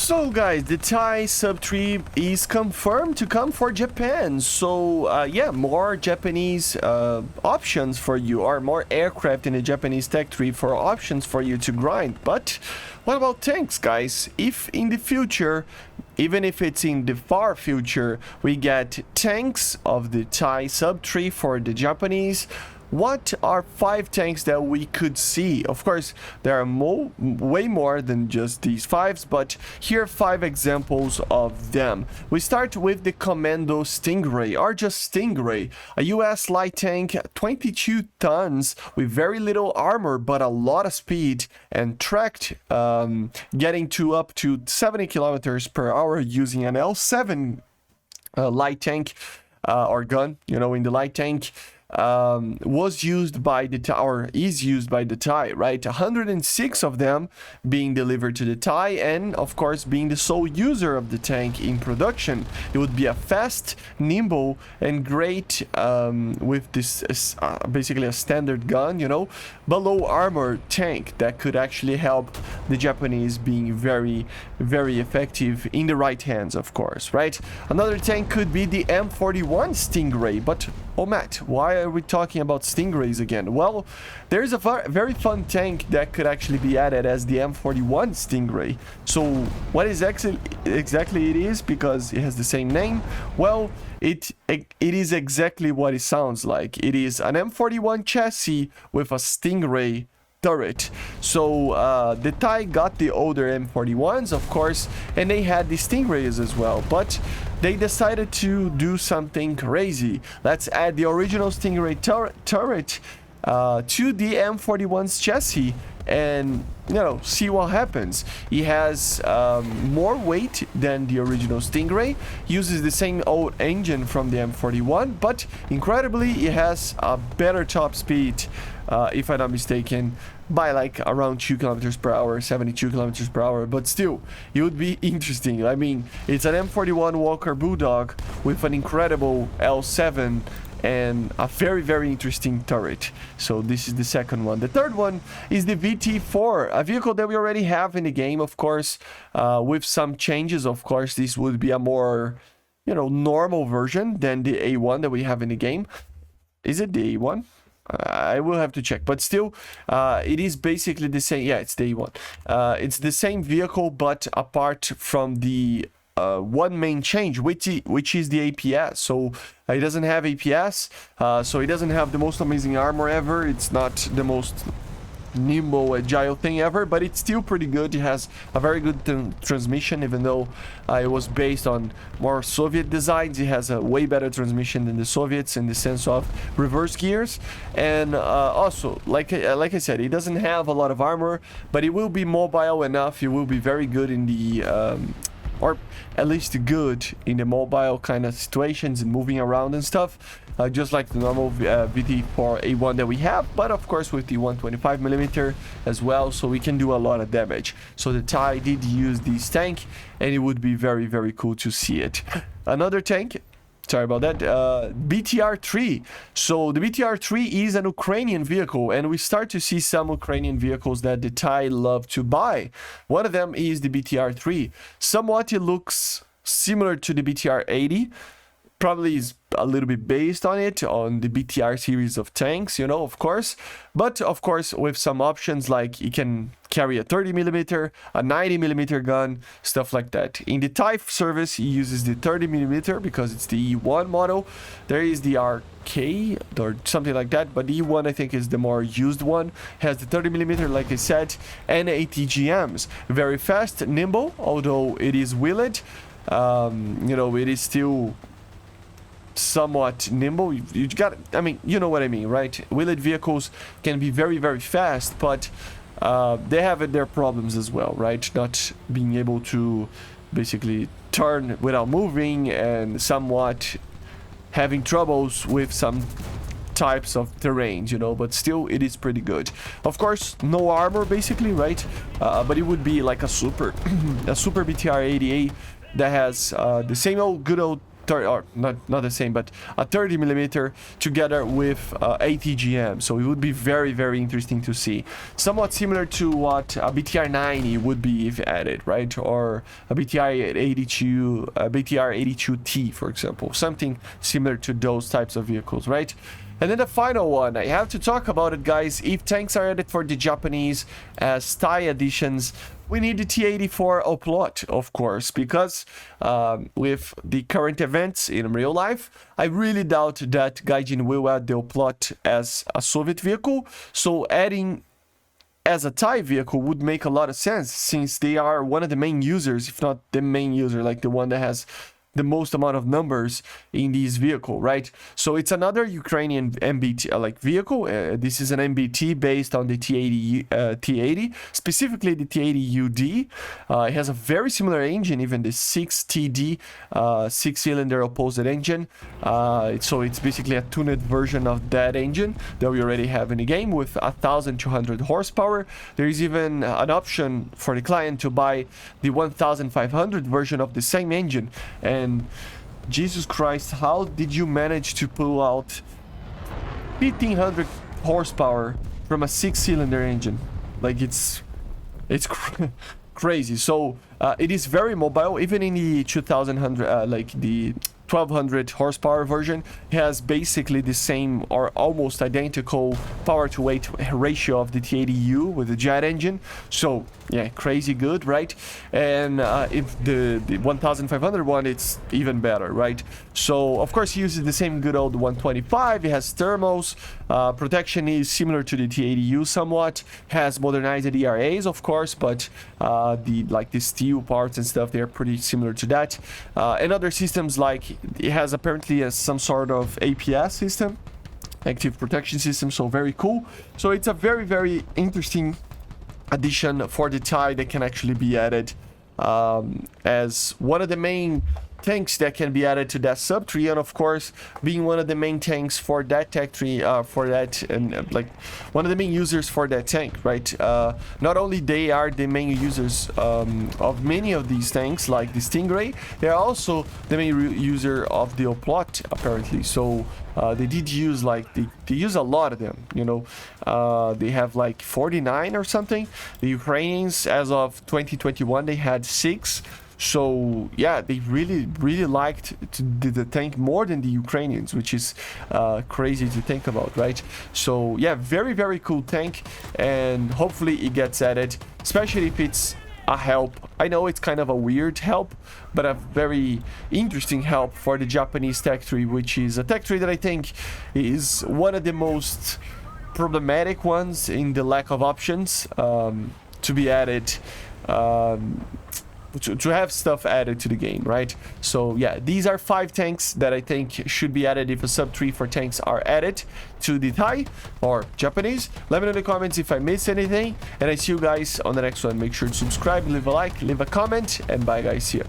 So guys, the Thai Sub-3 is confirmed to come for Japan. So yeah, more Japanese options for you, or more aircraft in the Japanese tech tree for options for you to grind. But what about tanks, guys? If in the future, even if it's in the far future, we get tanks of the Thai Sub-3 for the Japanese, what are 5 tanks that we could see? Of course, there are way more than just these 5s, but here are 5 examples of them. We start with the Commando Stingray, or just Stingray, a US light tank, 22 tons, with very little armor, but a lot of speed, and tracked, getting to up to 70 kilometers per hour using an L7 light tank, or gun, you know, in the light tank. Was used by the Thai, or is used by the Thai, right? 106 of them being delivered to the Thai, and of course being the sole user of the tank in production. It would be a fast, nimble, and great with this basically a standard gun, you know, but low armor tank that could actually help the Japanese being very, very effective in the right hands, of course, right? Another tank could be the M41 Stingray, but oh Matt, why are we talking about Stingrays again? Well, there's a very fun tank that could actually be added as the M41 Stingray. So what is exactly it is, because it has the same name? Well, it is exactly what it sounds like. It is an M41 chassis with a Stingray turret. So the Thai got the older M41s, of course, and they had the Stingrays as well, but they decided to do something crazy. Let's add the original Stingray turret to the M41's chassis and, you know, see what happens. It has more weight than the original Stingray, uses the same old engine from the M41, but incredibly it has a better top speed, if I'm not mistaken, by like around 2 kilometers per hour, 72 kilometers per hour. But still, it would be interesting. I mean, it's an M41 Walker Bulldog with an incredible L7 and a very, very interesting turret. So this is the second one. The third one is the VT4, a vehicle that we already have in the game, of course, with some changes. Of course, this would be a more, you know, normal version than the A1 that we have in the game. Is it the A1? I will have to check, but still, it is basically the same. Yeah, it's the A1. It's the same vehicle, but apart from the one main change, which is the APS. So it doesn't have APS, so it doesn't have the most amazing armor ever. It's not the most nimble, agile thing ever, but it's still pretty good. It has a very good transmission, even though it was based on more Soviet designs. It has a way better transmission than the Soviets in the sense of reverse gears, and also, like I said, it doesn't have a lot of armor, but it will be mobile enough. It will be very good in the or at least good in the mobile kind of situations and moving around and stuff, just like the normal VT4 A1 that we have, but of course with the 125mm as well, so we can do a lot of damage. So the Thai did use this tank, and it would be very, very cool to see it. Another tank, sorry about that, BTR-3. So the BTR-3 is an Ukrainian vehicle, and we start to see some Ukrainian vehicles that the Thai love to buy. One of them is the BTR-3. Somewhat it looks similar to the BTR-80, probably is a little bit based on it, on the BTR series of tanks, you know, of course, but of course with some options like it can carry a 30mm, a 90mm gun, stuff like that. In the Thai service, he uses the 30mm because it's the E1 model. There is the RK or something like that, but the E1 I think is the more used one. Has the 30mm, like I said, and ATGMs. Very fast, nimble, although it is wheeled. You know, it is still somewhat nimble. You got, I mean, you know what I mean, right? Wheeled vehicles can be very, very fast, but they have their problems as well, right? Not being able to basically turn without moving, and somewhat having troubles with some types of terrains, you know, but still it is pretty good. Of course, no armor basically, right? But it would be like a super BTR-80A that has the same old good old or not the same, but a 30 millimeter together with ATGM. So it would be very, very interesting to see. Somewhat similar to what a BTR 90 would be if added, right? Or a BTR 82, BTR 82T, for example. Something similar to those types of vehicles, right? And then the final one, I have to talk about it, guys. If tanks are added for the Japanese as Thai editions, we need the T-84 Oplot, of course, because with the current events in real life, I really doubt that Gaijin will add the Oplot as a Soviet vehicle. So adding as a Thai vehicle would make a lot of sense, since they are one of the main users, if not the main user, like the one that has the most amount of numbers in this vehicle, right? So it's another Ukrainian MBT like vehicle. This is an MBT based on the T80, specifically the T80UD. It has a very similar engine, even the 6TD 6-cylinder opposite engine. So it's basically a tuned version of that engine that we already have in the game with 1,200 horsepower. There is even an option for the client to buy the 1,500 version of the same engine. And Jesus Christ, how did you manage to pull out 1,500 horsepower from a 6-cylinder engine? Like, it's crazy. So it is very mobile. Even in the 2,100 like the 1,200 horsepower version, has basically the same or almost identical power to weight ratio of the T80U with the jet engine. So yeah, crazy good, right? And if the 1,500 one, it's even better, right? So of course he uses the same good old 125. It has thermals. Protection is similar to the T80U somewhat. Has modernized ERAs, of course, but the steel parts and stuff, they're pretty similar to that. And other systems, like it has apparently some sort of APS system, active protection system, so very cool. So it's a very, very interesting addition for the Thai that can actually be added as one of the main tanks that can be added to that sub tree, and of course being one of the main tanks for that tech tree, for that, and like one of the main users for that tank, right? Not only they are the main users of many of these tanks, like the Stingray, they're also the main user of the Oplot, apparently. So they did use, like, they use a lot of them, you know. They have like 49 or something. The Ukrainians, as of 2021, they had 6. So yeah, they really liked the tank more than the Ukrainians, which is crazy to think about, right? So yeah, very cool tank, and hopefully it gets added, especially if it's a help. I know it's kind of a weird help, but a very interesting help for the Japanese tech tree, which is a tech tree that I think is one of the most problematic ones in the lack of options to be added, to have stuff added to the game, right? So yeah, these are 5 tanks that I think should be added if a sub 3 for tanks are added to the Thai or Japanese. Let me know in the comments if I missed anything, and I see you guys on the next one. Make sure to subscribe, leave a like, leave a comment, and bye guys, see ya.